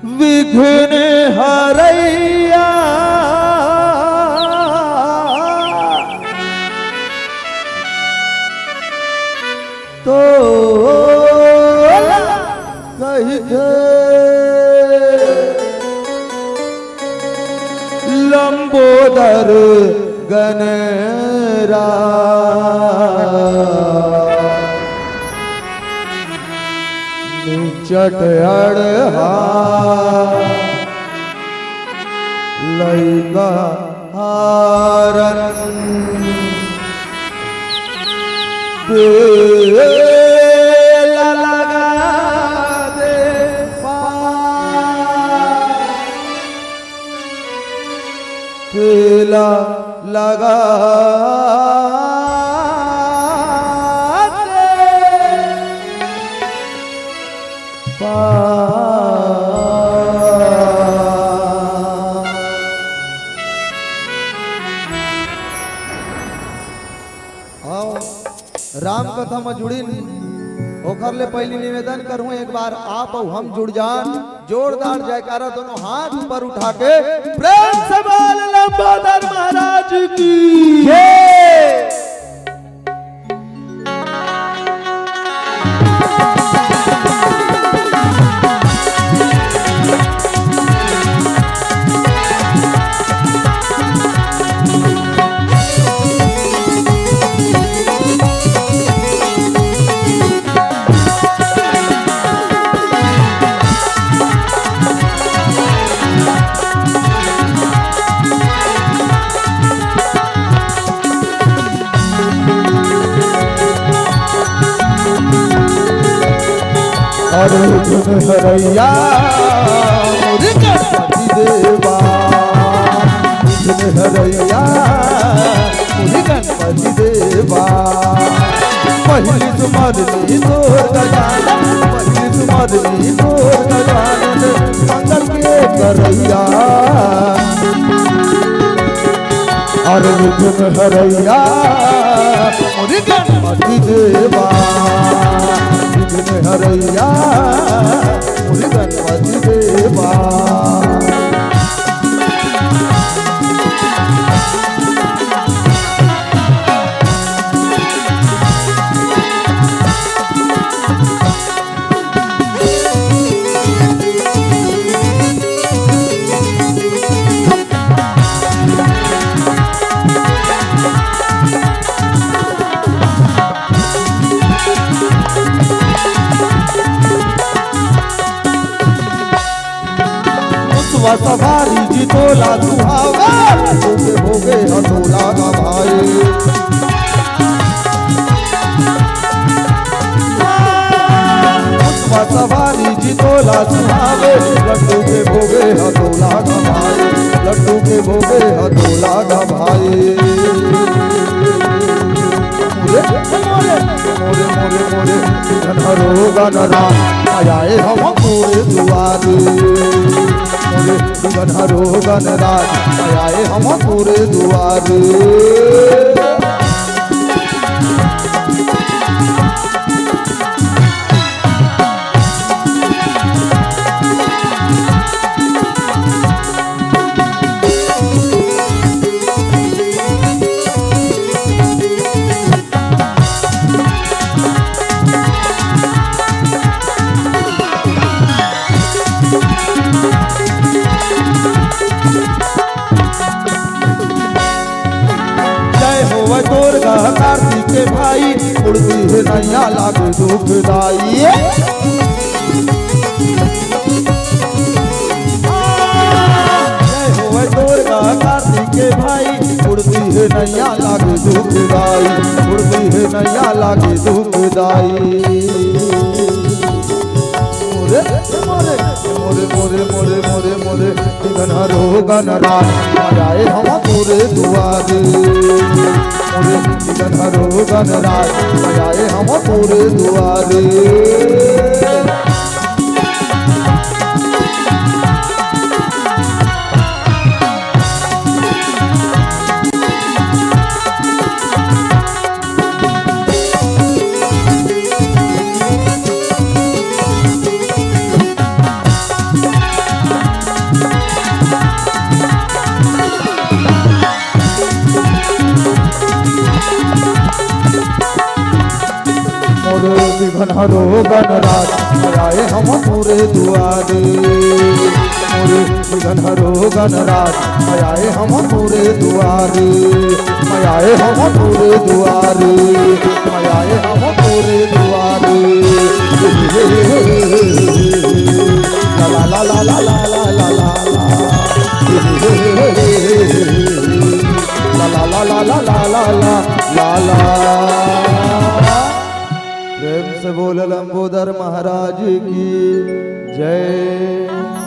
विघ्न हरैया तो कही थे लंबोदर गणरा निचट अड़हा लैका हारन बेला लगा दे बेला लगा राम कथा में जुड़ी ओकर ले पहली निवेदन करूं एक बार आप और हम जुड़ जान जोरदार जयकारा दोनों हाथ ऊपर उठा के प्रेम से बोल लंबोदर महाराज की जय। अरे विघ्न हरैया मोरे गणपति देवा विघ्न हरैया मोरे गणपति देवा पहली तुम्हारी तोर गजानन पहली तुम्हारी तोर गजानन मंगल के करैया अरे विघ्न हरैया मोरे गणपति देवा विघ्न हरैया मोरे गणपति देवा सवारी जी तोला सुहावा भोगे भोगे हथोला का भाई सवारी जी तोला सुहावे लड्डू के भोगे हथोला का भाई लड्डू के भोगे हथोला का भाई मोरे मोरे मोरे मोरे घरो गणरा आए हम पूरे दुआरे गणहरो गणराज आए हम पूरे दुआरे कार्तिक के भाई उड़ती है नैया लागे दुखदाई जय हो दुर्गा कार्तिक के भाई उड़ती है नैया लागे दुखदाई उड़ती है नैया लागे दुखदाई मोरे मोरे मोरे मोरे मोरे मोरे मोरे गणहरो गणराज आए हम पूरे दुआरे मोरे गणहरो गणराज आए हम पूरे दुआरे मोरे विघन हरो गणराज आए हम पूरे दुआरे मोरे विघन हरो गणराज आए हम पूरे दुआरे आए हम पूरे दुआरे आए हम पूरे दुआरे ला ला ला ला ला ला ला ला ला ला ला ला ला ला ला प्रेम से बोल लंबोदर महाराज की जय।